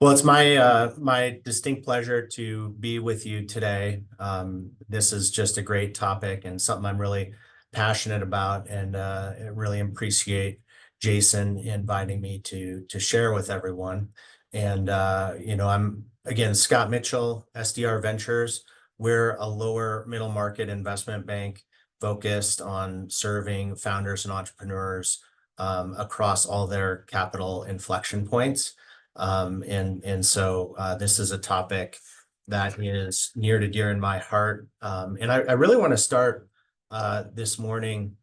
Well, it's my distinct pleasure to be with you today. This is just a great topic and something I'm really passionate about, and I really appreciate Jason inviting me to share with everyone. And I'm again Scott Mitchell, SDR Ventures. We're a lower middle market investment bank focused on serving founders and entrepreneurs across all their capital inflection points. And so this is a topic that is near to dear in my heart. And I really want to start this morning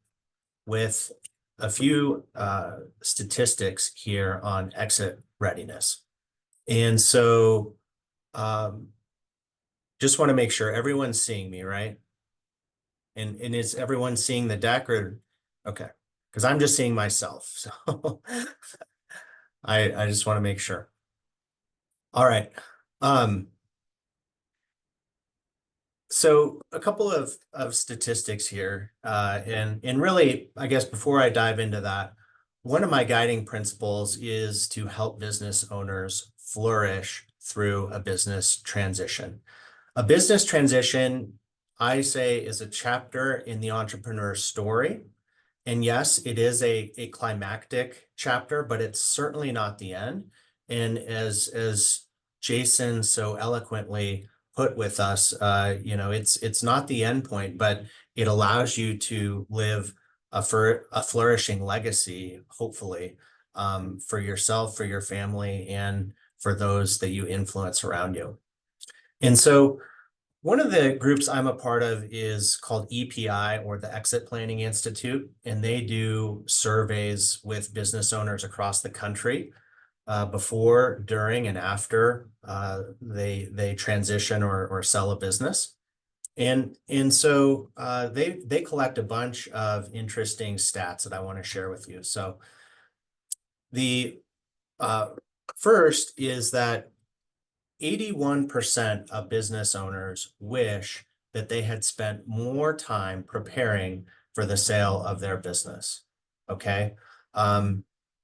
with a few statistics here on exit readiness. And so just want to make sure everyone's seeing me, right? And is everyone seeing the deck or okay? Because I'm just seeing myself. So I just want to make sure. All right. So a couple of statistics here, and really, I guess before I dive into that, one of my guiding principles is to help business owners flourish through a business transition. A business transition, I say, is a chapter in the entrepreneur's story. And yes, it is a climactic chapter, but it's certainly not the end. And as Jason so eloquently put with us, it's not the end point, but it allows you to live a flourishing legacy, hopefully, for yourself, for your family, and for those that you influence around you. And so one of the groups I'm a part of is called EPI, or the Exit Planning Institute, and they do surveys with business owners across the country before, during, and after they transition or sell a business. And so they collect a bunch of interesting stats that I want to share with you. So the first is that 81% of business owners wish that they had spent more time preparing for the sale of their business. Okay.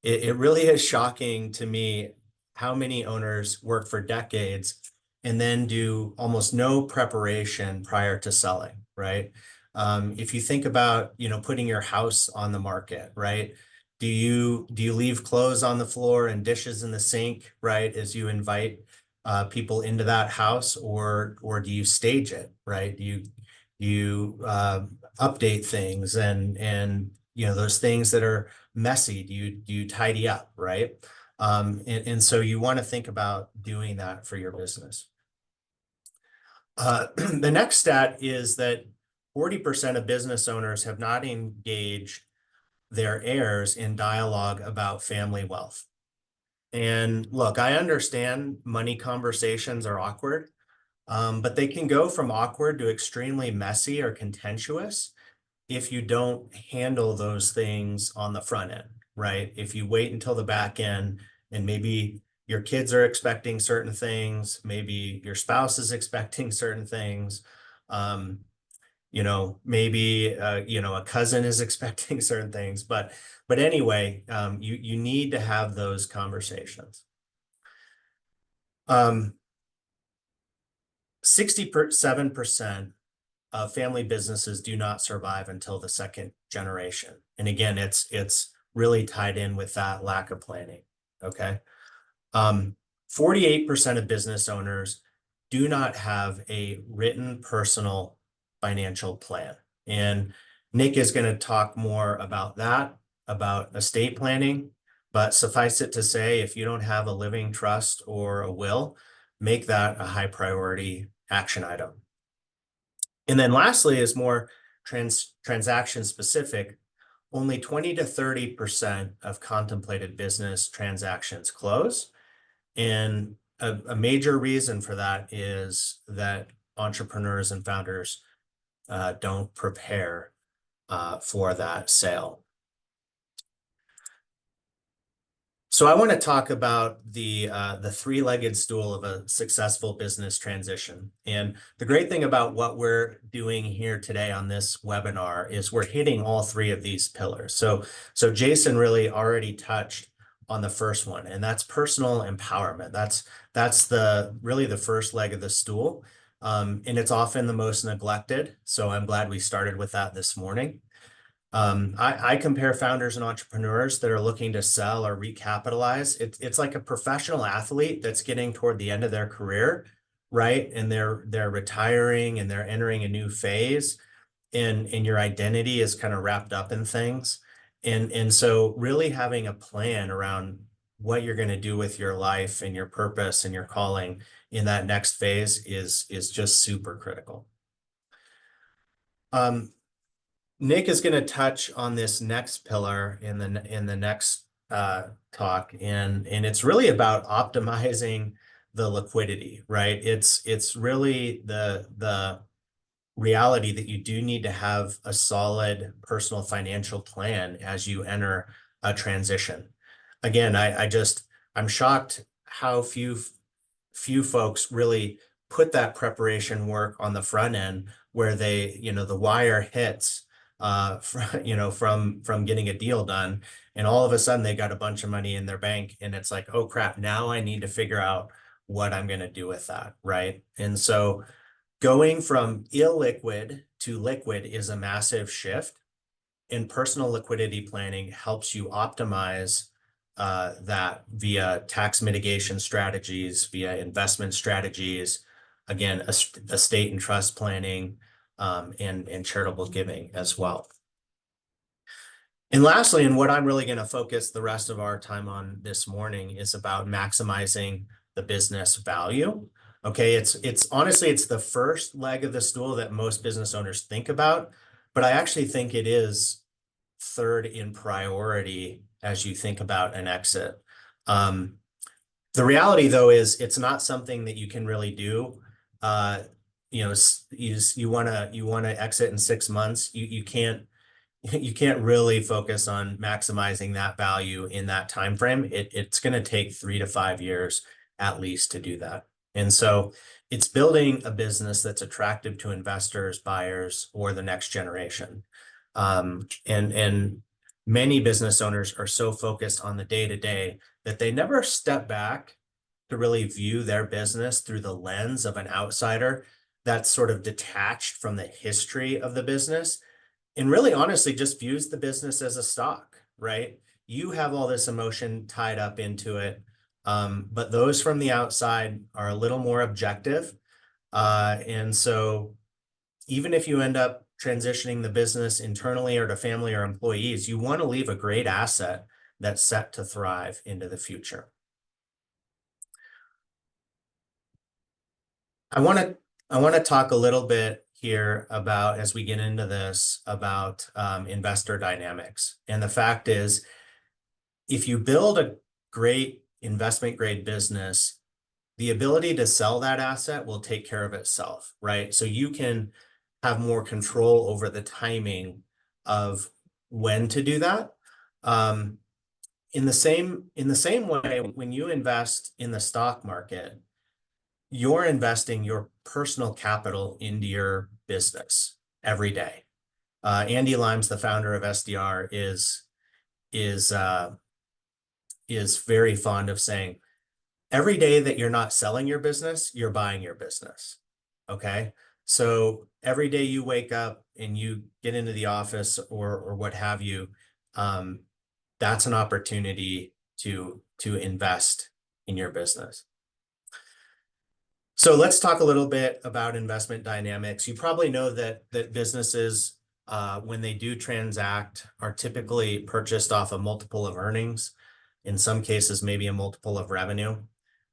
It really is shocking to me how many owners work for decades and then do almost no preparation prior to selling, right? If you think about, putting your house on the market, right? Do you leave clothes on the floor and dishes in the sink, right, as you invite people into that house, or do you stage it, right? Do you update things and those things that are messy, do you tidy up, right? And so you want to think about doing that for your business. The next stat is that 40% of business owners have not engaged their heirs in dialogue about family wealth. And look, I understand money conversations are awkward, but they can go from awkward to extremely messy or contentious if you don't handle those things on the front end, right? If you wait until the back end and maybe your kids are expecting certain things, maybe your spouse is expecting certain things, maybe a cousin is expecting certain things, but anyway, you need to have those conversations. 67% of family businesses do not survive until the second generation, and again, it's really tied in with that lack of planning. Okay, 48% of business owners do not have a written personal financial plan. And Nick is going to talk more about that, about estate planning, but suffice it to say, if you don't have a living trust or a will, make that a high priority action item. And then lastly is more transaction specific. Only 20 to 30% of contemplated business transactions close. And a major reason for that is that entrepreneurs and founders don't prepare for that sale. So I want to talk about the three-legged stool of a successful business transition. And the great thing about what we're doing here today on this webinar is we're hitting all three of these pillars. So Jason really already touched on the first one, and that's personal empowerment. That's really the first leg of the stool. And it's often the most neglected. So I'm glad we started with that this morning. I compare founders and entrepreneurs that are looking to sell or recapitalize. It's like a professional athlete that's getting toward the end of their career, right? And they're retiring and they're entering a new phase, and your identity is kind of wrapped up in things. And so really having a plan around what you're going to do with your life and your purpose and your calling in that next phase is just super critical. Nick is going to touch on this next pillar in the next talk, and it's really about optimizing the liquidity, right? It's really the reality that you do need to have a solid personal financial plan as you enter a transition. Again, I'm shocked how few folks really put that preparation work on the front end, where they, the wire hits from getting a deal done, and all of a sudden they got a bunch of money in their bank, and it's like, oh crap, now I need to figure out what I'm going to do with that, right? And so going from illiquid to liquid is a massive shift, and personal liquidity planning helps you optimize that via tax mitigation strategies, via investment strategies, again, estate and trust planning, and charitable giving as well. And lastly, and what I'm really going to focus the rest of our time on this morning is about maximizing the business value. Okay, it's honestly, it's the first leg of the stool that most business owners think about, but I actually think it is third in priority as you think about an exit. The reality, though, is it's not something that you can really do. You want to exit in 6 months. You can't really focus on maximizing that value in that time frame. It's going to take 3 to 5 years at least to do that. And so it's building a business that's attractive to investors, buyers, or the next generation. And many business owners are so focused on the day-to-day that they never step back to really view their business through the lens of an outsider that's sort of detached from the history of the business, and really honestly just views the business as a stock, right? You have all this emotion tied up into it, but those from the outside are a little more objective. And so even if you end up transitioning the business internally or to family or employees, you want to leave a great asset that's set to thrive into the future. I want to talk a little bit here about, as we get into this, about investor dynamics. And the fact is, if you build a great investment grade business, the ability to sell that asset will take care of itself, right? So you can have more control over the timing of when to do that. In the same way, when you invest in the stock market, you're investing your personal capital into your business every day. Andy Limes, the founder of SDR, is very fond of saying, every day that you're not selling your business, you're buying your business. Okay. So every day you wake up and you get into the office or what have you, that's an opportunity to invest in your business. So let's talk a little bit about investment dynamics. You probably know that businesses, when they do transact, are typically purchased off a multiple of earnings. In some cases, maybe a multiple of revenue.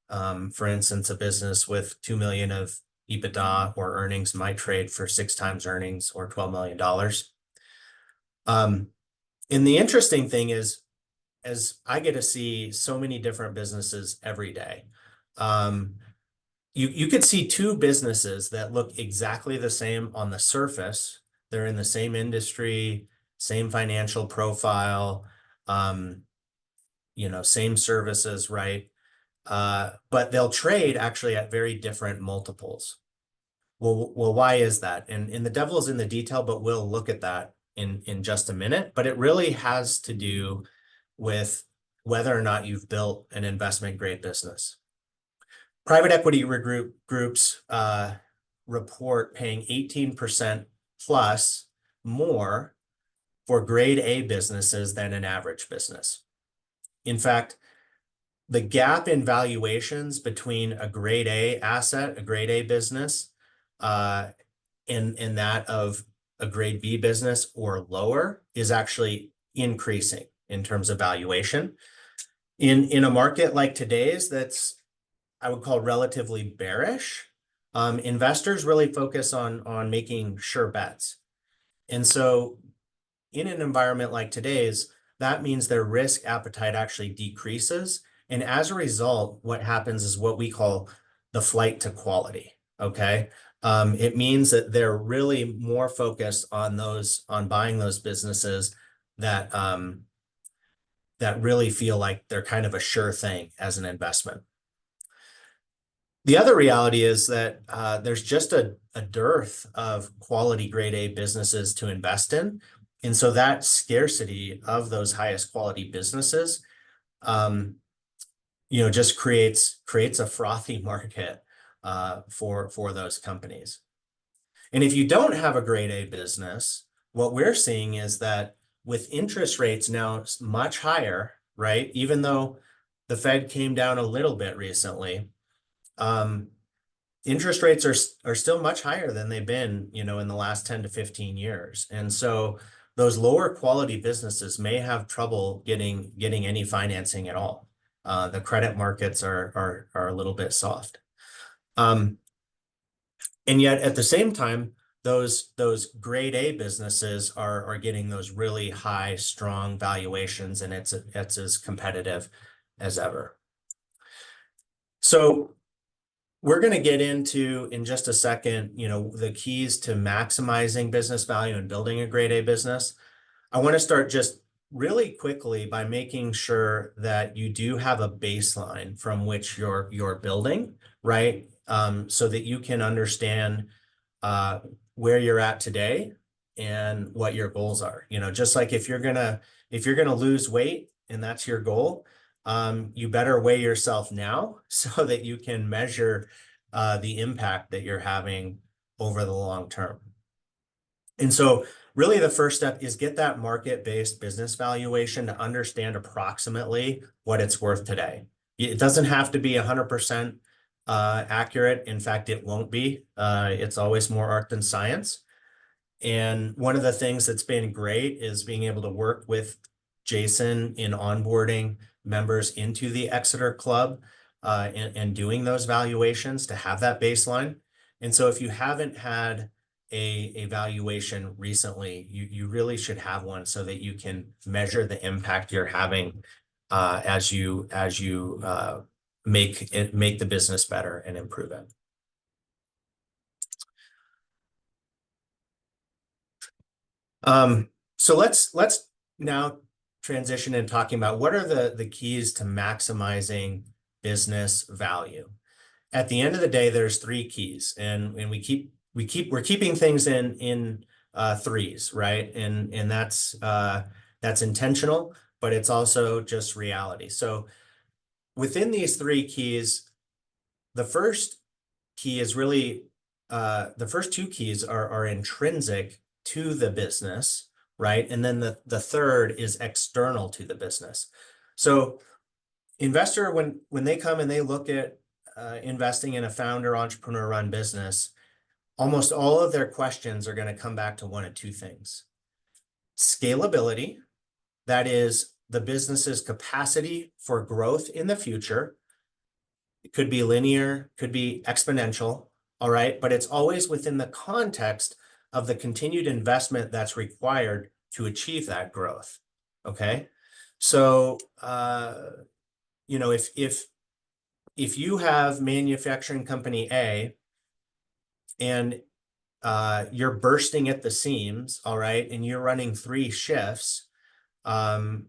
For instance, a business with 2 million of EBITDA or earnings might trade for 6 times earnings or $12 million. And the interesting thing is, as I get to see so many different businesses every day, you could see 2 businesses that look exactly the same on the surface. They're in the same industry, same financial profile, same services, right? But they'll trade actually at very different multiples. Well, why is that? And the devil is in the detail, but we'll look at that in just a minute. But it really has to do with whether or not you've built an investment grade business. Private equity groups report paying 18% plus more for grade A businesses than an average business. In fact, the gap in valuations between a grade A asset, a grade A business, and that of a grade B business or lower is actually increasing in terms of valuation. In a market like today's, that's I would call relatively bearish. Investors really focus on making sure bets. And so in an environment like today's, that means their risk appetite actually decreases. And as a result, what happens is what we call the flight to quality. Okay. It means that they're really more focused on buying those businesses that really feel like they're kind of a sure thing as an investment. The other reality is that there's just a dearth of quality grade A businesses to invest in. And so that scarcity of those highest quality businesses, just creates a frothy market for those companies. And if you don't have a grade A business, what we're seeing is that with interest rates now much higher, right? Even though the Fed came down a little bit recently, interest rates are still much higher than they've been, in the last 10 to 15 years. And so those lower quality businesses may have trouble getting any financing at all. The credit markets are a little bit soft. And yet at the same time, those grade A businesses are getting those really high, strong valuations, and it's as competitive as ever. So we're going to get into, in just a second, the keys to maximizing business value and building a grade A business. I want to start just really quickly by making sure that you do have a baseline from which you're building, right? So that you can understand where you're at today and what your goals are. Just like if you're gonna lose weight and that's your goal, you better weigh yourself now so that you can measure the impact that you're having over the long term. And so really the first step is get that market-based business valuation to understand approximately what it's worth today. It doesn't have to be 100% accurate. In fact, it won't be. It's always more art than science. And one of the things that's been great is being able to work with Jason in onboarding members into the Exeter Club and doing those valuations to have that baseline. And so if you haven't had a valuation recently, you really should have one so that you can measure the impact you're having as you make the business better and improve it. So let's now transition in talking about what are the keys to maximizing business value. At the end of the day, there's three keys, and we're keeping things in threes, right? And that's intentional, but it's also just reality. So within these three keys, the first key is really the first two keys are intrinsic to the business, right? And then the third is external to the business. So investor, when they come and they look at investing in a founder entrepreneur run business, almost all of their questions are going to come back to one of two things. Scalability, that is the business's capacity for growth in the future. It could be linear, could be exponential, all right? But it's always within the context of the continued investment that's required to achieve that growth, okay? So, if you have manufacturing company A and you're bursting at the seams, all right, and you're running 3 shifts, and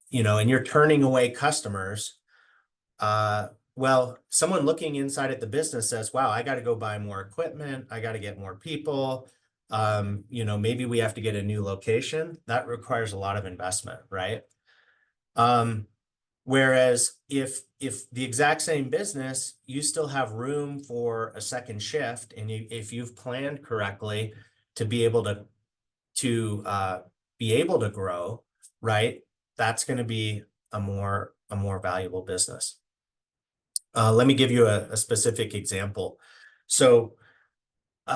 you're turning away customers, well, someone looking inside at the business says, wow, I got to go buy more equipment. I got to get more people. Maybe we have to get a new location. That requires a lot of investment, right? Whereas if the exact same business, you still have room for a second shift, and if you've planned correctly to be able to grow, right? That's going to be a more valuable business. Let me give you a specific example. So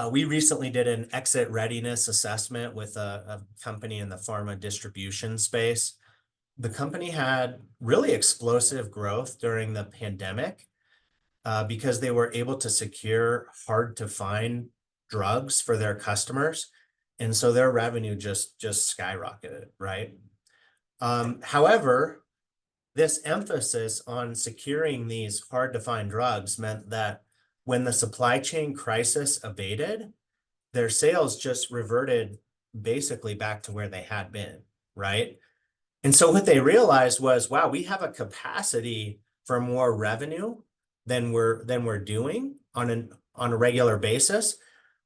we recently did an exit readiness assessment with a company in the pharma distribution space. The company had really explosive growth during the pandemic because they were able to secure hard to find drugs for their customers. And so their revenue just skyrocketed, right? However, this emphasis on securing these hard to find drugs meant that when the supply chain crisis abated, their sales just reverted basically back to where they had been, right? And so what they realized was, wow, we have a capacity for more revenue than we're doing on a regular basis,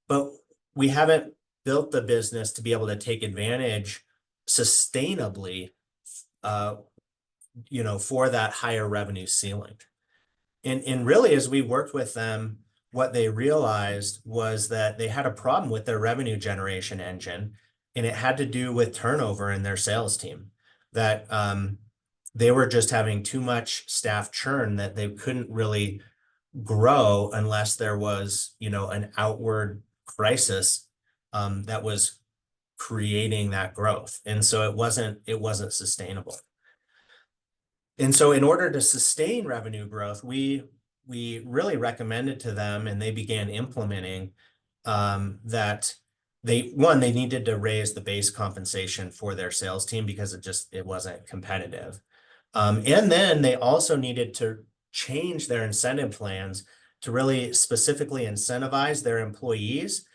but we haven't built the business to be able to take advantage sustainably, for that higher revenue ceiling. And really, as we worked with them, what they realized was that they had a problem with their revenue generation engine, and it had to do with turnover in their sales team. That they were just having too much staff churn, that they couldn't really grow unless there was, an outward crisis that was creating that growth. And so it wasn't sustainable. And so in order to sustain revenue growth, we really recommended to them, and they began implementing that they needed to raise the base compensation for their sales team because it wasn't competitive. And then they also needed to change their incentive plans to really specifically incentivize their employees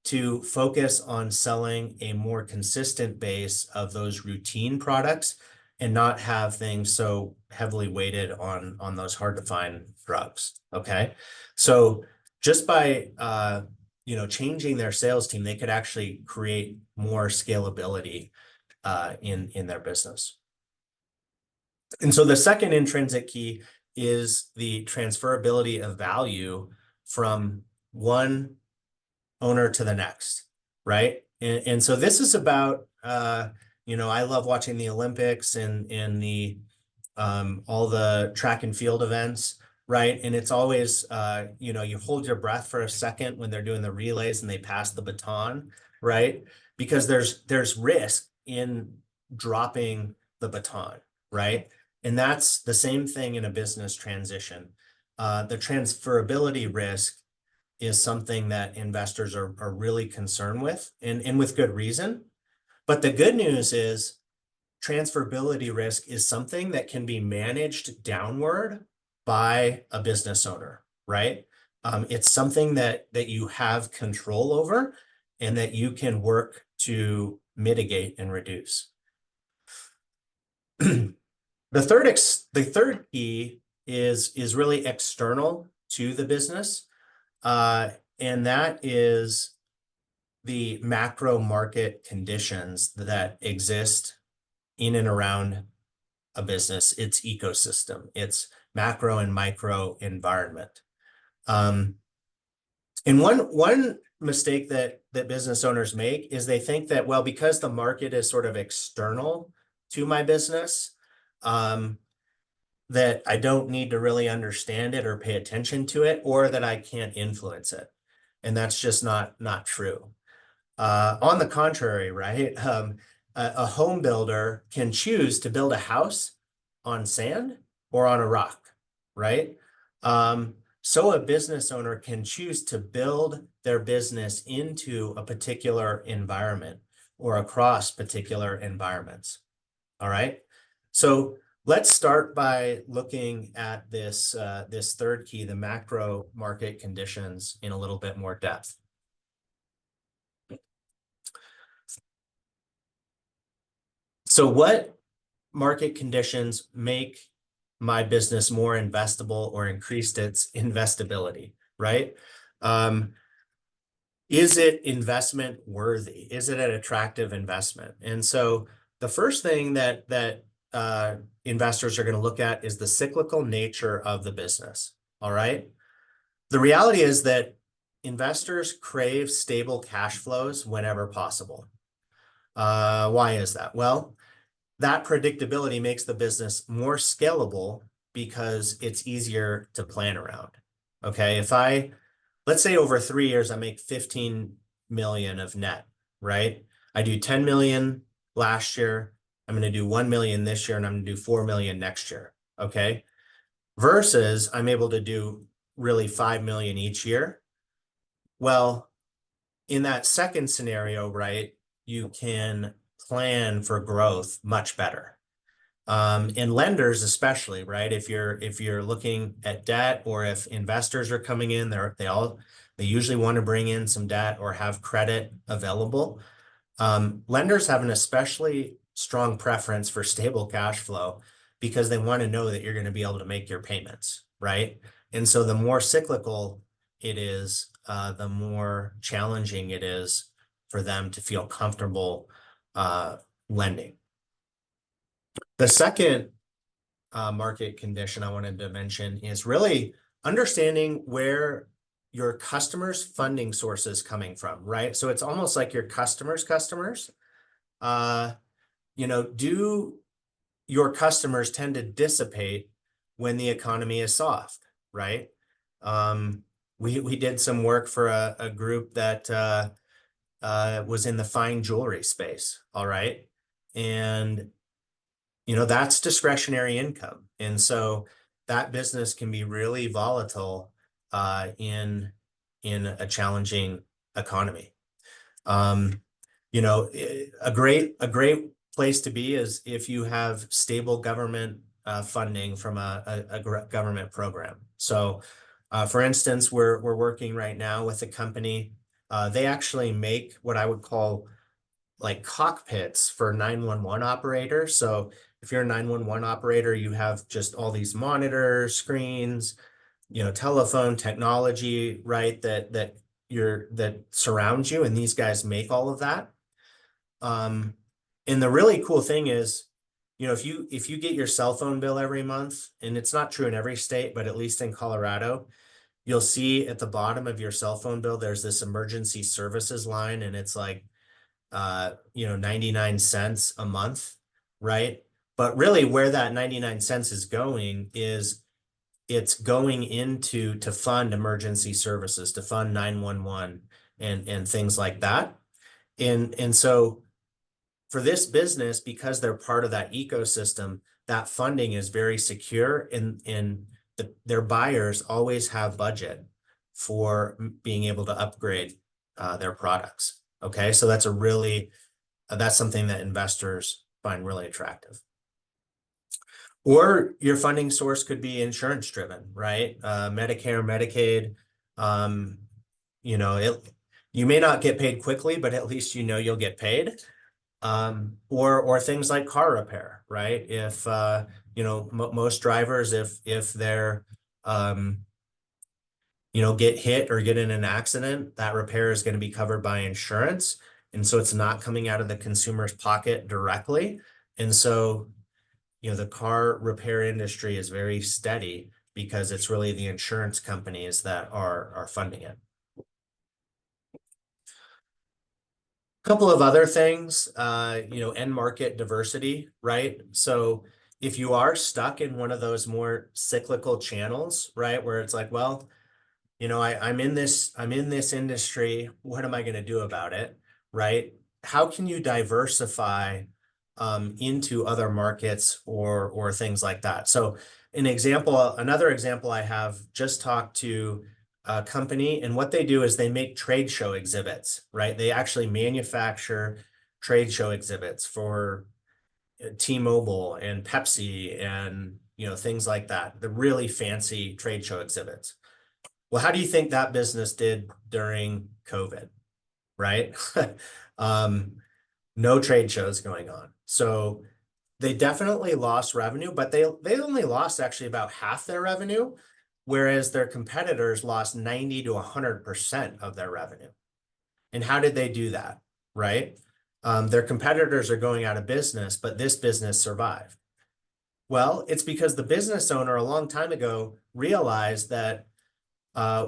to focus on selling a more consistent base of those routine products and not have things so heavily weighted on those hard to find drugs. Okay. So just by changing their sales team, they could actually create more scalability in their business. And so the second intrinsic key is the transferability of value from one owner to the next, right? And so this is about I love watching the Olympics and the all the track and field events, right? And it's always you hold your breath for a second when they're doing the relays and they pass the baton, right? Because there's risk in dropping the baton, right? And that's the same thing in a business transition. The transferability risk is something that investors are really concerned with, and with good reason. But the good news is transferability risk is something that can be managed downward by a business owner, right? It's something that you have control over and that you can work to mitigate and reduce. The third key is really external to the business, and that is the macro market conditions that exist in and around a business, its ecosystem, its macro and micro environment. And one mistake that business owners make is they think that, well, because the market is sort of external to my business, that I don't need to really understand it or pay attention to it, or that I can't influence it. And that's just not true. On the contrary, right? A home builder can choose to build a house on sand or on a rock, right? So a business owner can choose to build their business into a particular environment or across particular environments. All right. So let's start by looking at this third key, the macro market conditions, in a little bit more depth. So what market conditions make my business more investable or increased its investability, right? Is it investment worthy? Is it an attractive investment? And so the first thing that investors are going to look at is the cyclical nature of the business. All right. The reality is that investors crave stable cash flows whenever possible. Why is that? Well, that predictability makes the business more scalable because it's easier to plan around. Okay. Let's say over 3 years, I make 15 million of net, right? I do 10 million last year. I'm going to do 1 million this year, and I'm going to do 4 million next year. Okay. Versus I'm able to do really 5 million each year. Well, in that second scenario, right, you can plan for growth much better. And lenders especially, right? If you're looking at debt, or if investors are coming in, they usually want to bring in some debt or have credit available. Lenders have an especially strong preference for stable cash flow because they want to know that you're going to be able to make your payments, right? And so the more cyclical it is, the more challenging it is for them to feel comfortable lending. The second market condition I wanted to mention is really understanding where your customers' funding source is coming from, right? So it's almost like your customers' customers. Do your customers tend to dissipate when the economy is soft, right? We did some work for a group that was in the fine jewelry space, all right? And that's discretionary income. And so that business can be really volatile in a challenging economy. A great place to be is if you have stable government funding from a government program. So for instance, we're working right now with a company. They actually make what I would call like cockpits for 911 operators. So if you're a 911 operator, you have just all these monitors, screens, telephone technology, right? That surrounds you, and these guys make all of that. And the really cool thing is, if you get your cell phone bill every month, and it's not true in every state, but at least in Colorado, you'll see at the bottom of your cell phone bill, there's this emergency services line, and it's like 99 cents a month, right? But really where that 99 cents is going is it's going to fund emergency services, to fund 911 and things like that. And so for this business, because they're part of that ecosystem, that funding is very secure, and their buyers always have budget for being able to upgrade their products. Okay, so that's something that investors find really attractive. Or your funding source could be insurance driven, right? Medicare, Medicaid. You may not get paid quickly, but at least you'll get paid. Or things like car repair, right? If most drivers, if they're get hit or get in an accident, that repair is going to be covered by insurance. And so it's not coming out of the consumer's pocket directly. And so, the car repair industry is very steady because it's really the insurance companies that are funding it. A couple of other things, end market diversity, right? So if you are stuck in one of those more cyclical channels, right, where it's like, well, I'm in this industry, what am I going to do about it, right? How can you diversify into other markets or things like that? So another example I have, just talked to a company, and what they do is they make trade show exhibits, right? They actually manufacture trade show exhibits for T-Mobile and Pepsi and things like that, the really fancy trade show exhibits. Well, how do you think that business did during COVID, right? No trade shows going on. So they definitely lost revenue, but they only lost actually about half their revenue, whereas their competitors lost 90 to 100% of their revenue. And how did they do that, right? Their competitors are going out of business, but this business survived. Well, it's because the business owner a long time ago realized that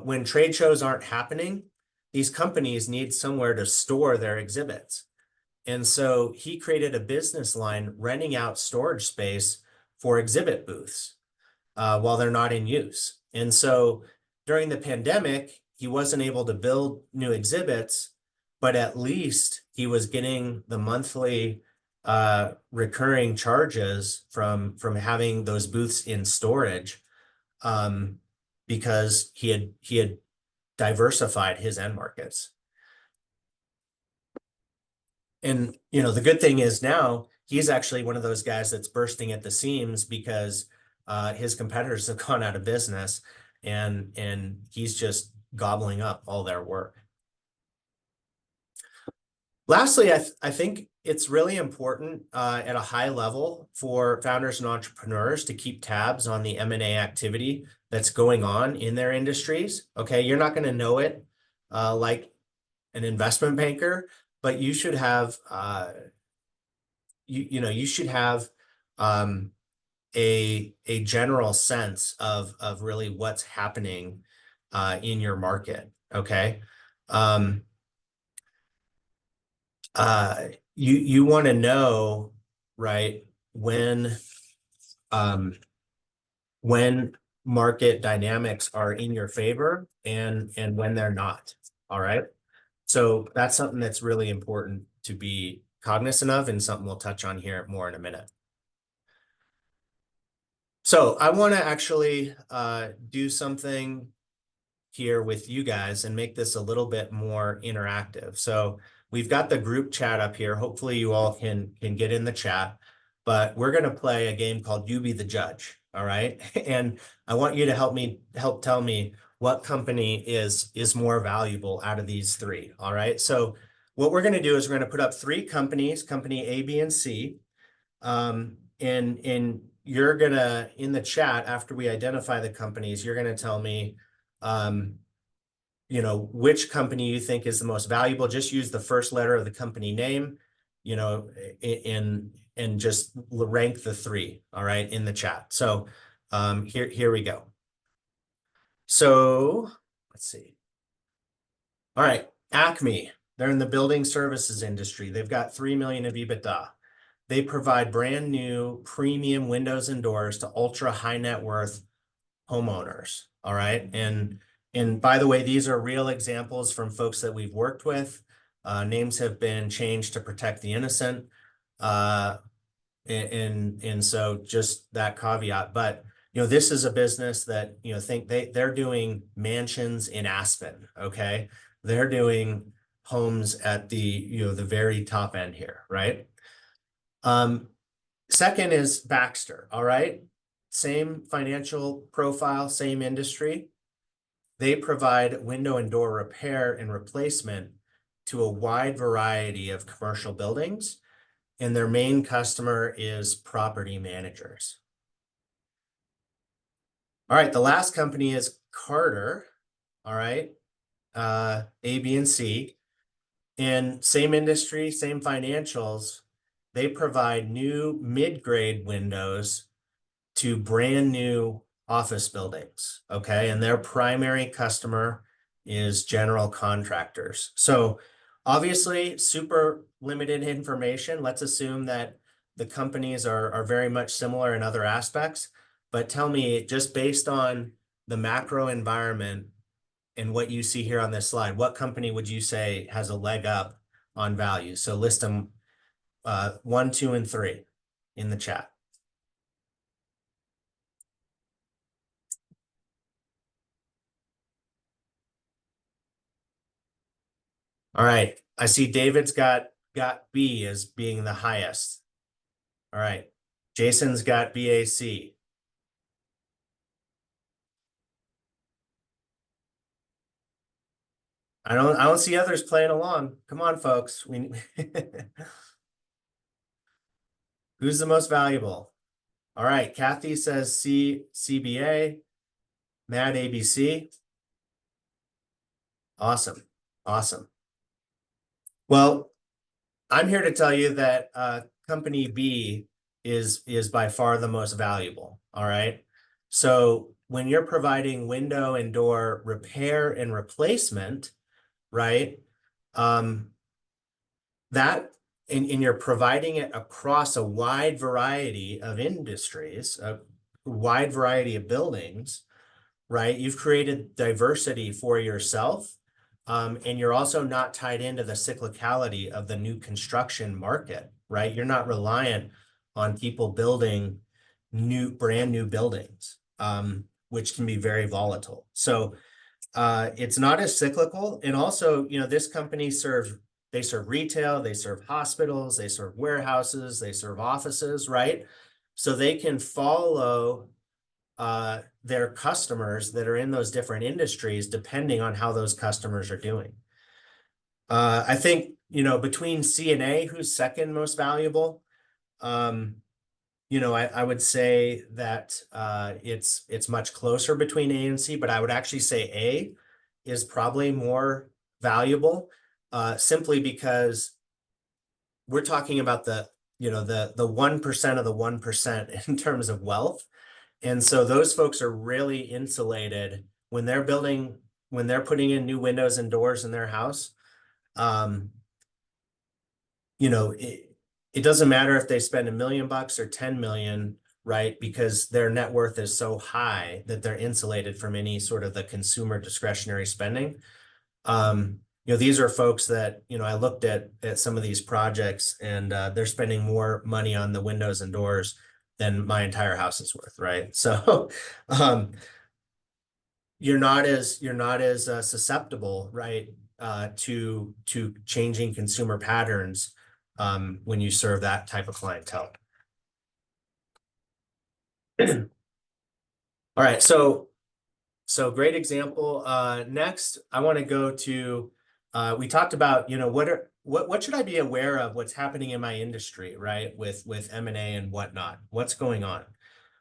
when trade shows aren't happening, these companies need somewhere to store their exhibits. And so he created a business line renting out storage space for exhibit booths while they're not in use. And so during the pandemic, he wasn't able to build new exhibits, but at least he was getting the monthly recurring charges from having those booths in storage because he had diversified his end markets. And the good thing is now he's actually one of those guys that's bursting at the seams because his competitors have gone out of business, and he's just gobbling up all their work. Lastly, I think it's really important at a high level for founders and entrepreneurs to keep tabs on the M&A activity that's going on in their industries. Okay, you're not going to know it like an investment banker, but you should have you should have a general sense of really what's happening in your market. Okay. You want to know, right, when market dynamics are in your favor and when they're not. All right. So that's something that's really important to be cognizant of, and something we'll touch on here more in a minute. So I want to actually do something here with you guys and make this a little bit more interactive. So we've got the group chat up here. Hopefully you all can get in the chat, but we're going to play a game called You Be the Judge. All right. And I want you to help tell me what company is more valuable out of these three. All right. So what we're going to do is we're going to put up three companies, company A, B, and C. And you're gonna, in the chat, after we identify the companies, you're gonna tell me which company you think is the most valuable. Just use the first letter of the company name, and just rank the three, all right, in the chat. So here we go. So let's see. All right, Acme, they're in the building services industry. They've got 3 million of EBITDA. They provide brand new premium windows and doors to ultra high net worth homeowners. All right. And by the way, these are real examples from folks that we've worked with. Names have been changed to protect the innocent. And so just that caveat. But this is a business that think they're doing mansions in Aspen. Okay. They're doing homes at the the very top end here, right? Second is Baxter. All right. Same financial profile, same industry. They provide window and door repair and replacement to a wide variety of commercial buildings, and their main customer is property managers. All right. The last company is Carter. All right. A, B, and C. And same industry, same financials. They provide new mid-grade windows to brand new office buildings. Okay. And their primary customer is general contractors. So obviously super limited information. Let's assume that the companies are very much similar in other aspects, but tell me, just based on the macro environment and what you see here on this slide, what company would you say has a leg up on value? So list them 1, 2, and 3 in the chat. All right. I see David's got B as being the highest. All right. Jason's got BAC. I don't see others playing along. Come on, folks. Who's the most valuable? All right. Kathy says CBA. Matt ABC. Awesome. Awesome. Well, I'm here to tell you that company B is by far the most valuable. All right. So when you're providing window and door repair and replacement, right? That and you're providing it across a wide variety of industries, a wide variety of buildings, right? You've created diversity for yourself. And you're also not tied into the cyclicality of the new construction market, right? You're not reliant on people building brand new buildings, which can be very volatile. So it's not as cyclical. And also, this company they serve retail, they serve hospitals, they serve warehouses, they serve offices, right? So they can follow their customers that are in those different industries, depending on how those customers are doing. I think, between C&A, who's second most valuable, I would say that it's much closer between A and C, but I would actually say A is probably more valuable, simply because we're talking about the 1% of the 1% in terms of wealth. And so those folks are really insulated when they're putting in new windows and doors in their house. It doesn't matter if they spend $1 million or 10 million, right? Because their net worth is so high that they're insulated from any sort of the consumer discretionary spending. These are folks that, I looked at some of these projects, and they're spending more money on the windows and doors than my entire house is worth, right? So you're not as susceptible, right, to changing consumer patterns when you serve that type of clientele. All right, so great example. Next, I want to go to we talked about, what should I be aware of, what's happening in my industry, right, with M&A and whatnot, what's going on.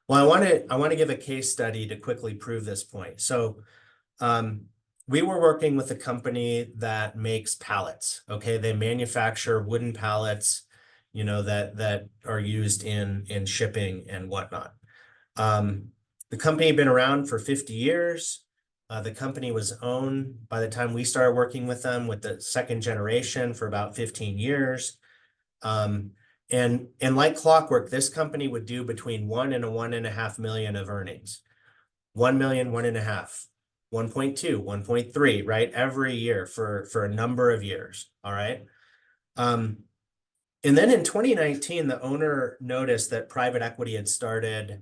Well, I want to give a case study to quickly prove this point. So we were working with a company that makes pallets. Okay, they manufacture wooden pallets, that are used in shipping and whatnot. The company had been around for 50 years. The company was owned, by the time we started working with them, with the second generation for about 15 years. And like clockwork, this company would do between 1 and 1.5 million of earnings. 1 million, 1.5, 1.2, 1.3, right? Every year for a number of years. All right. And then in 2019, the owner noticed that private equity had started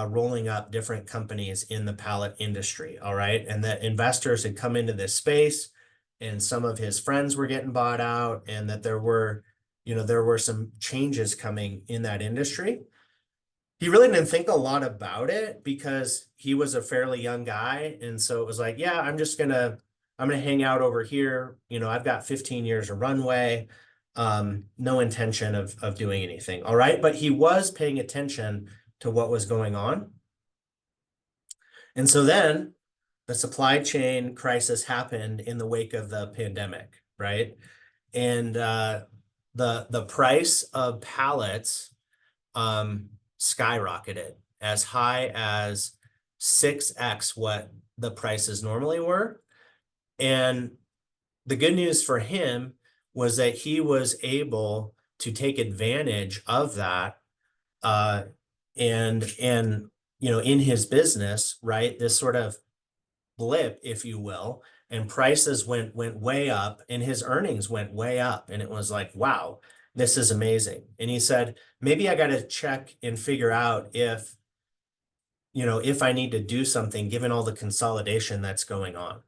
rolling up different companies in the pallet industry. All right. And that investors had come into this space, and some of his friends were getting bought out, and that there were some changes coming in that industry. He really didn't think a lot about it because he was a fairly young guy. And so it was like, yeah, I'm gonna hang out over here. I've got 15 years of runway, no intention of doing anything. All right. But he was paying attention to what was going on. And so then the supply chain crisis happened in the wake of the pandemic, right? And the price of pallets skyrocketed as high as 6x what the prices normally were. And the good news for him was that he was able to take advantage of that and in his business, right, this sort of blip, if you will, and prices went way up, and his earnings went way up, and it was like, wow, this is amazing. And he said, maybe I got to check and figure out if I need to do something given all the consolidation that's going on.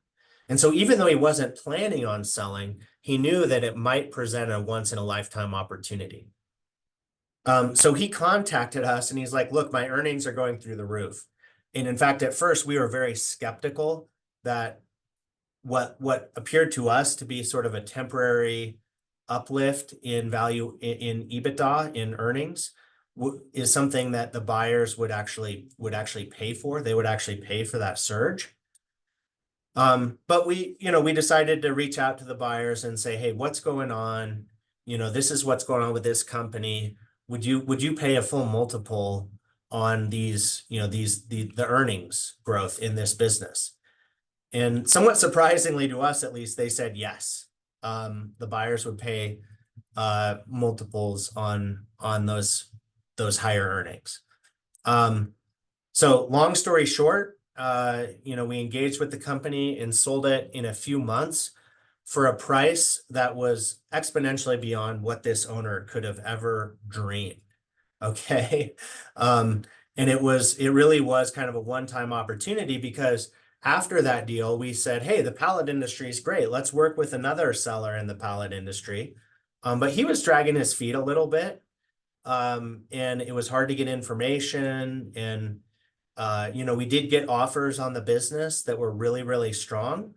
And so even though he wasn't planning on selling, he knew that it might present a once in a lifetime opportunity. So he contacted us, and he's like, look, my earnings are going through the roof. And in fact, at first we were very skeptical that what appeared to us to be sort of a temporary uplift in value in EBITDA, in earnings, is something that the buyers would actually pay for. They would actually pay for that surge. But we decided to reach out to the buyers and say, hey, what's going on? This is what's going on with this company. would you pay a full multiple on these, the earnings growth in this business? And somewhat surprisingly to us, at least, they said yes. The buyers would pay multiples on those higher earnings. So long story short, we engaged with the company and sold it in a few months for a price that was exponentially beyond what this owner could have ever dreamed. Okay. And it really was kind of a one-time opportunity, because after that deal, we said, hey, the pallet industry is great. Let's work with another seller in the pallet industry. But he was dragging his feet a little bit. And it was hard to get information. And, we did get offers on the business that were really, really strong.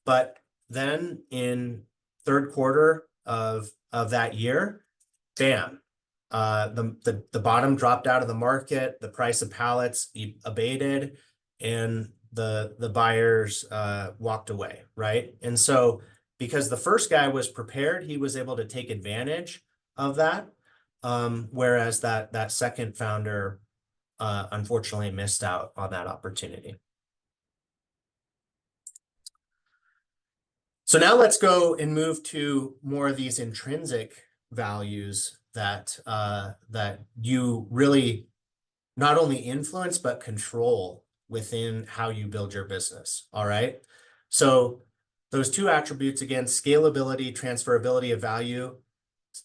But then in third quarter of that year, bam, the bottom dropped out of the market, the price of pallets abated, and the buyers walked away, right? And so because the first guy was prepared, he was able to take advantage of that, whereas that second founder unfortunately missed out on that opportunity. So now let's go and move to more of these intrinsic values that you really not only influence but control within how you build your business. All right. So those two attributes, again, scalability, transferability of value.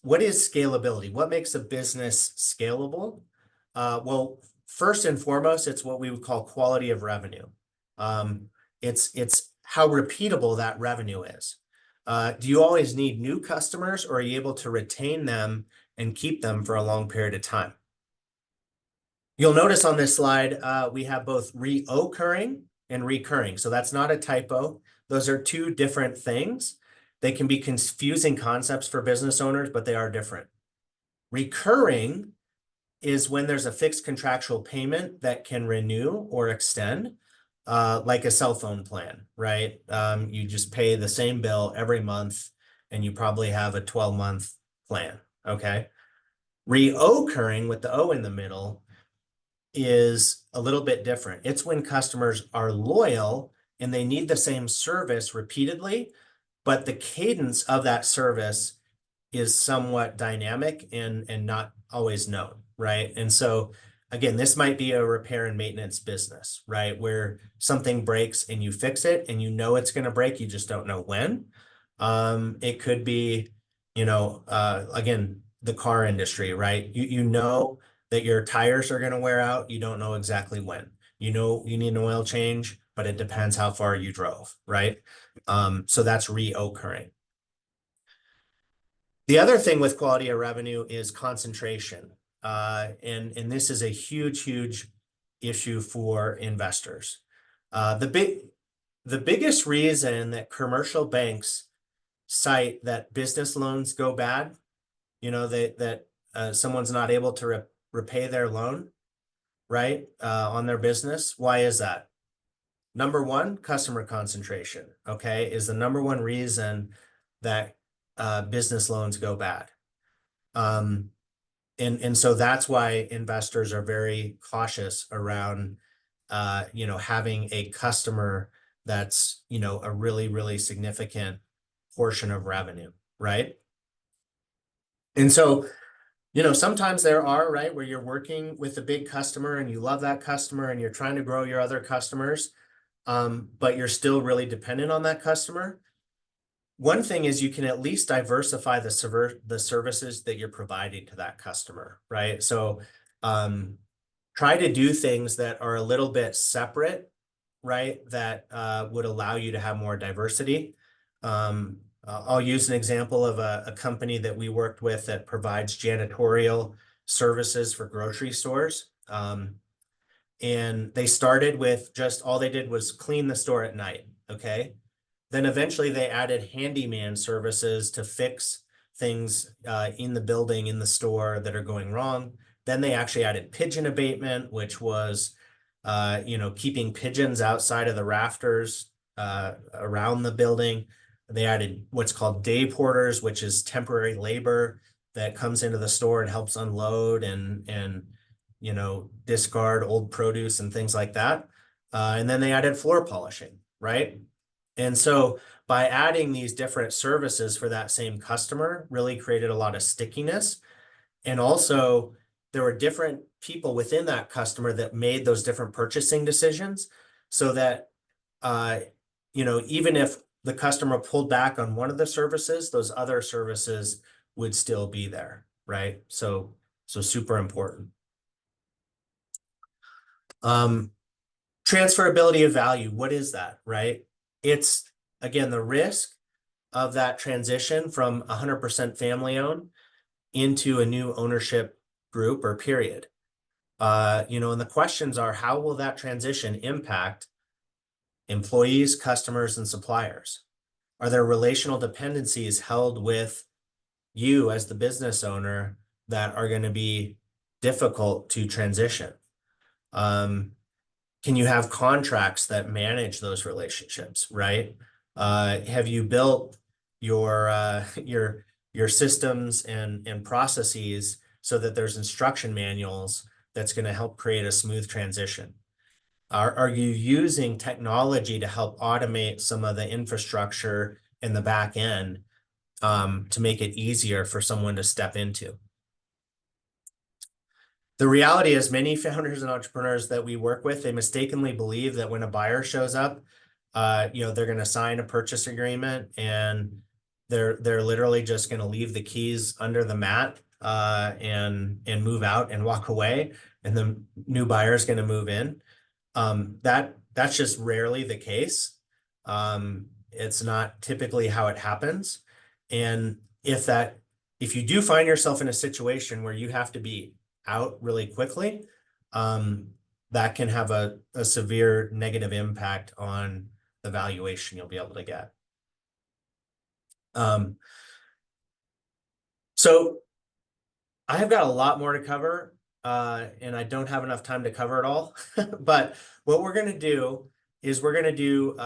What is scalability? What makes a business scalable? Well, first and foremost, it's what we would call quality of revenue. It's how repeatable that revenue is. Do you always need new customers, or are you able to retain them and keep them for a long period of time? You'll notice on this slide, we have both reoccurring and recurring. So that's not a typo. Those are two different things. They can be confusing concepts for business owners, but they are different. Recurring is when there's a fixed contractual payment that can renew or extend, like a cell phone plan, right? You just pay the same bill every month, and you probably have a 12-month plan, okay? Reoccurring, with the O in the middle, is a little bit different. It's when customers are loyal and they need the same service repeatedly, but the cadence of that service is somewhat dynamic and not always known, right? And so again, this might be a repair and maintenance business, right? Where something breaks and you fix it and you know it's going to break, you just don't know when. It could be, again, the car industry, right? You know that your tires are going to wear out. You don't know exactly when. You know you need an oil change, but it depends how far you drove, right? So that's reoccurring. The other thing with quality of revenue is concentration. And this is a huge issue for investors. The biggest reason that commercial banks cite that business loans go bad, that someone's not able to repay their loan, right, on their business. Why is that? Number one, customer concentration, okay, is the number one reason that business loans go bad. And so that's why investors are very cautious around, having a customer that's, a really significant portion of revenue, right? And so, sometimes there are, right, where you're working with a big customer and you love that customer and you're trying to grow your other customers, but you're still really dependent on that customer. One thing is you can at least diversify the services that you're providing to that customer, right? So try to do things that are a little bit separate, right? That would allow you to have more diversity. I'll use an example of a company that we worked with that provides janitorial services for grocery stores. And they started with just all they did was clean the store at night, okay? Then eventually they added handyman services to fix things in the building, in the store that are going wrong. Then they actually added pigeon abatement, which was, keeping pigeons outside of the rafters around the building. They added what's called day porters, which is temporary labor that comes into the store and helps unload and discard old produce and things like that. And then they added floor polishing, right? And so by adding these different services for that same customer really created a lot of stickiness. And also there were different people within that customer that made those different purchasing decisions so that, even if the customer pulled back on one of the services, those other services would still be there, right? So super important. Transferability of value, what is that, right? It's, again, the risk of that transition from 100% family owned into a new ownership group or period. And the questions are, how will that transition impact employees, customers, and suppliers? Are there relational dependencies held with you as the business owner that are going to be difficult to transition? Can you have contracts that manage those relationships, right? Have you built your systems and processes so that there's instruction manuals that's going to help create a smooth transition? Are you using technology to help automate some of the infrastructure in the back end to make it easier for someone to step into? The reality is many founders and entrepreneurs that we work with, they mistakenly believe that when a buyer shows up, they're going to sign a purchase agreement and they're literally just going to leave the keys under the mat and move out and walk away, and the new buyer is going to move in. That's just rarely the case. It's not typically how it happens. And if you do find yourself in a situation where you have to be out really quickly, that can have a severe negative impact on the valuation you'll be able to get. So I have got a lot more to cover, and I don't have enough time to cover it all. But what we're going to do is we're going to do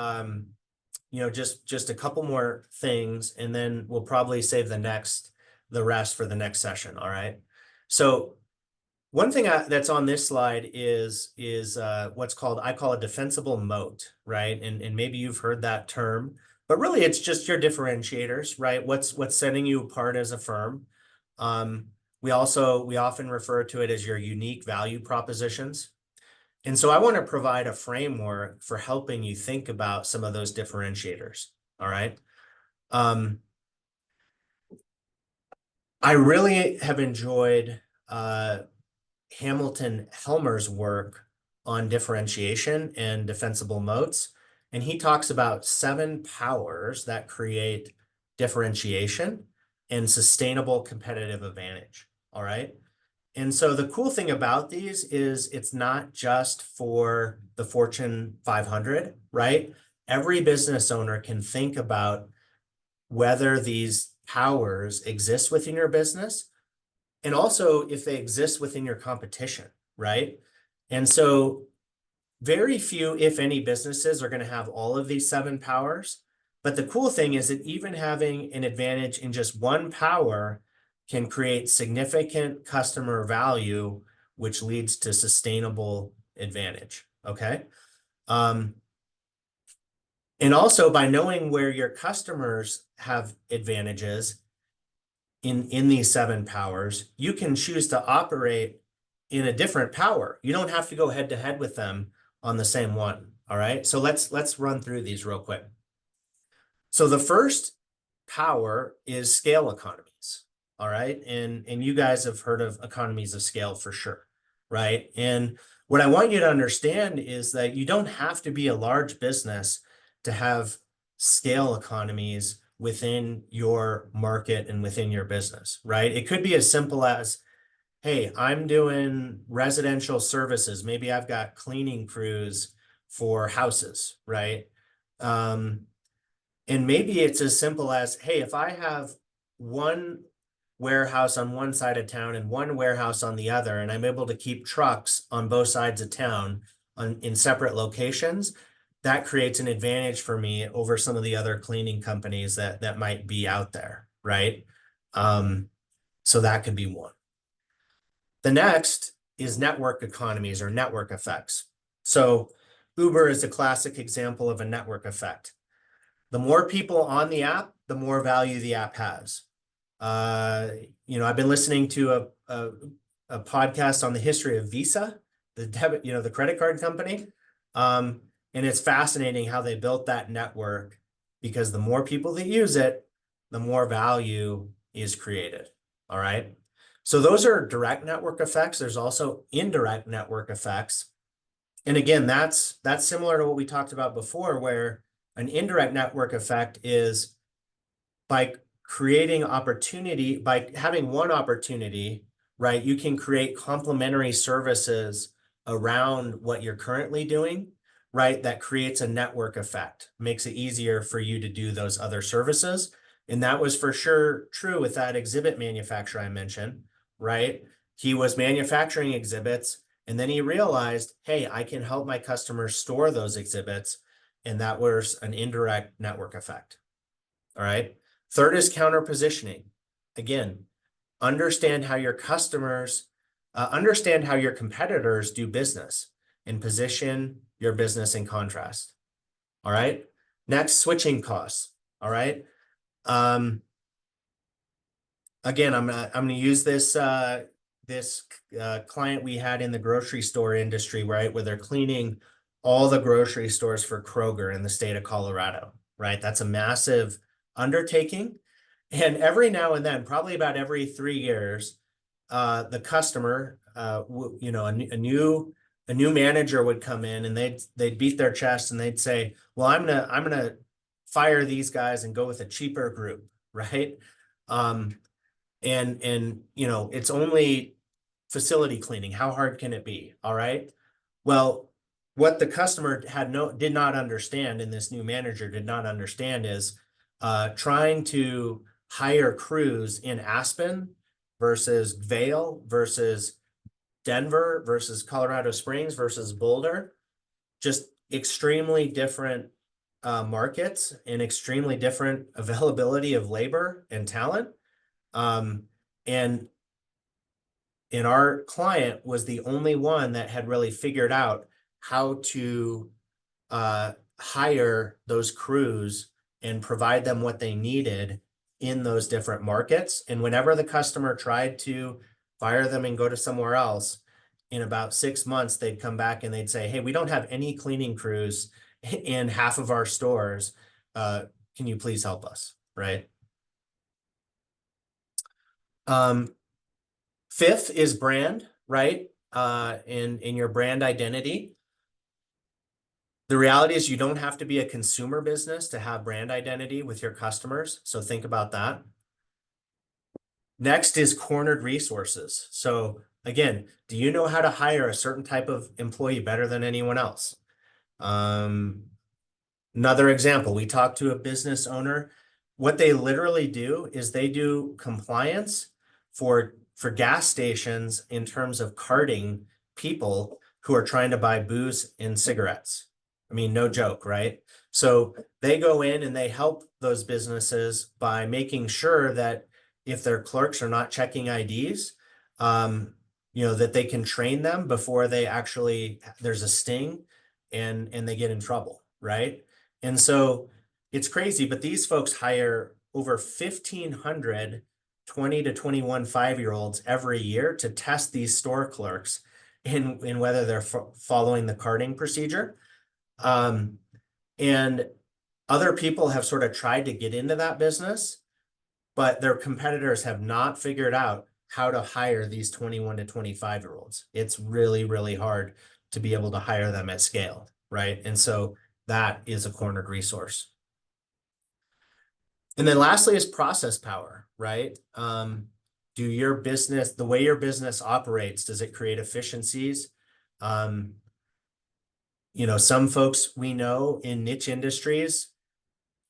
just a couple more things, and then we'll probably save the rest for the next session. All right. So one thing that's on this slide is what's called, I call a defensible moat, right? And maybe you've heard that term, but really it's just your differentiators, right? What's setting you apart as a firm. We often refer to it as your unique value propositions. And so I want to provide a framework for helping you think about some of those differentiators. All right. I really have enjoyed Hemler's work on differentiation and defensible moats. And he talks about 7 powers that create differentiation and sustainable competitive advantage. All right. And so the cool thing about these is it's not just for the Fortune 500, right? Every business owner can think about whether these powers exist within your business, and also if they exist within your competition, right? And so very few, if any, businesses are going to have all of these 7 powers. But the cool thing is that even having an advantage in just one power can create significant customer value, which leads to sustainable advantage, okay? And also by knowing where your customers have advantages in these 7 powers, you can choose to operate in a different power. You don't have to go head to head with them on the same one, all right? So let's run through these real quick. So the first power is scale economies. All right. And you guys have heard of economies of scale for sure. Right. And what I want you to understand is that you don't have to be a large business to have scale economies within your market and within your business. Right. It could be as simple as, hey, I'm doing residential services. Maybe I've got cleaning crews for houses. Right. And maybe it's as simple as, hey, if I have one warehouse on one side of town and one warehouse on the other, and I'm able to keep trucks on both sides of town in separate locations, that creates an advantage for me over some of the other cleaning companies that might be out there, right? So that could be one. The next is network economies or network effects. So Uber is a classic example of a network effect. The more people on the app, the more value the app has. I've been listening to a podcast on the history of Visa, the debit, the credit card company. And it's fascinating how they built that network, because the more people that use it, the more value is created. All right. So those are direct network effects. There's also indirect network effects. And again, that's similar to what we talked about before, where an indirect network effect is by creating opportunity, by having one opportunity, right? You can create complementary services around what you're currently doing, right? That creates a network effect, makes it easier for you to do those other services. And that was for sure true with that exhibit manufacturer I mentioned, right? He was manufacturing exhibits, and then he realized, hey, I can help my customers store those exhibits. And that was an indirect network effect. All right. Third is counter positioning. Again, understand how your competitors do business, and position your business in contrast. All right. Next, switching costs. All right. Again, I'm gonna use this client we had in the grocery store industry, right, where they're cleaning all the grocery stores for Kroger in the state of Colorado, right? That's a massive undertaking. And every now and then, probably about every 3 years, the customer, a new manager would come in, and they'd beat their chest and they'd say, well, I'm gonna fire these guys and go with a cheaper group, right? And it's only facility cleaning. How hard can it be? All right. Well, what the customer did not understand, and this new manager did not understand, is trying to hire crews in Aspen versus Vail versus Denver versus Colorado Springs versus Boulder, just extremely different markets and extremely different availability of labor and talent. And our client was the only one that had really figured out how to hire those crews and provide them what they needed in those different markets. And whenever the customer tried to fire them and go to somewhere else, in about 6 months, they'd come back and they'd say, hey, we don't have any cleaning crews in half of our stores. Can you please help us? Right. Fifth is brand, right? In your brand identity. The reality is you don't have to be a consumer business to have brand identity with your customers. So think about that. Next is cornered resources. So again, do you know how to hire a certain type of employee better than anyone else? Another example, we talked to a business owner. What they literally do is they do compliance for gas stations in terms of carding people who are trying to buy booze and cigarettes. I mean, no joke, right? So they go in and they help those businesses by making sure that if their clerks are not checking IDs, that they can train them before they actually, there's a sting and they get in trouble, right? And so it's crazy, but these folks hire over 1,500 20 to 21 5-year-olds every year to test these store clerks in whether they're following the carding procedure. And other people have sort of tried to get into that business, but their competitors have not figured out how to hire these 21 to 25-year-olds. It's really, really hard to be able to hire them at scale, right? And so that is a cornered resource. And then lastly is process power, right? Do your business, the way your business operates, does it create efficiencies? Some folks we know in niche industries,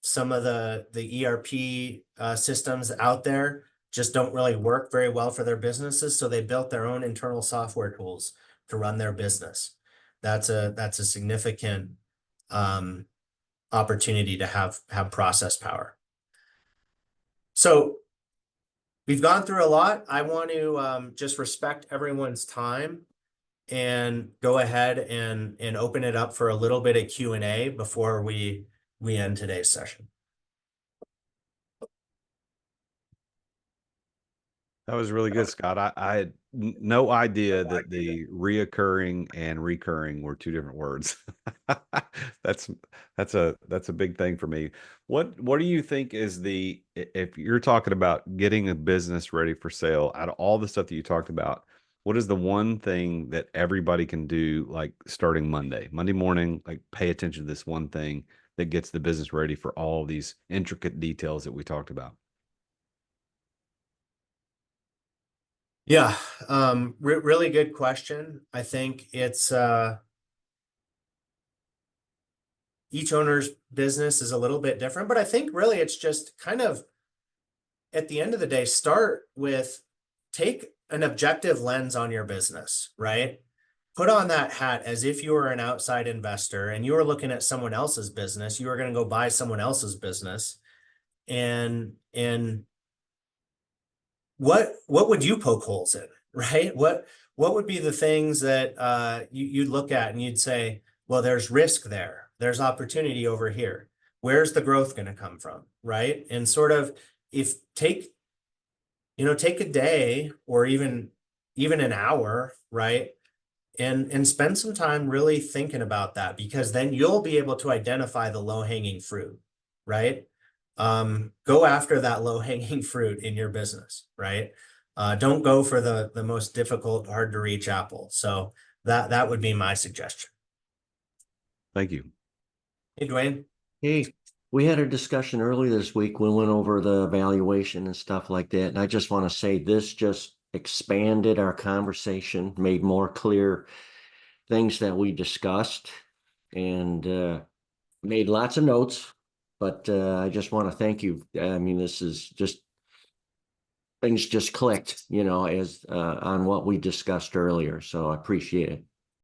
some of the ERP systems out there just don't really work very well for their businesses. So they built their own internal software tools to run their business. That's a significant opportunity to have process power. So we've gone through a lot. I want to just respect everyone's time and go ahead and open it up for a little bit of Q&A before we end today's session. That was really good, Scott. I had no idea that the reoccurring and recurring were two different words. That's a big thing for me. What do you think is if you're talking about getting a business ready for sale, out of all the stuff that you talked about, what is the one thing that everybody can do, like starting Monday morning, like pay attention to this one thing that gets the business ready for all these intricate details that we talked about? Yeah, really good question. I think it's each owner's business is a little bit different, but I think really it's just kind of at the end of the day, start with take an objective lens on your business, right? Put on that hat as if you were an outside investor and you were looking at someone else's business. You were going to go buy someone else's business, and what would you poke holes in, right? What would be the things that you'd look at and you'd say, well, there's risk there, there's opportunity over here. Where's the growth going to come from, right? And sort of if take a day or even an hour, right? And spend some time really thinking about that, because then you'll be able to identify the low-hanging fruit, right? Go after that low-hanging fruit in your business, right? Don't go for the most difficult, hard to reach apple. So that would be my suggestion. Thank you. Hey, Dwayne. Hey, we had a discussion earlier this week. We went over the evaluation and stuff like that. And I just want to say this just expanded our conversation, made more clear things that we discussed, and made lots of notes. But I just want to thank you. I mean, this is just things just clicked, as on what we discussed earlier. So I appreciate it.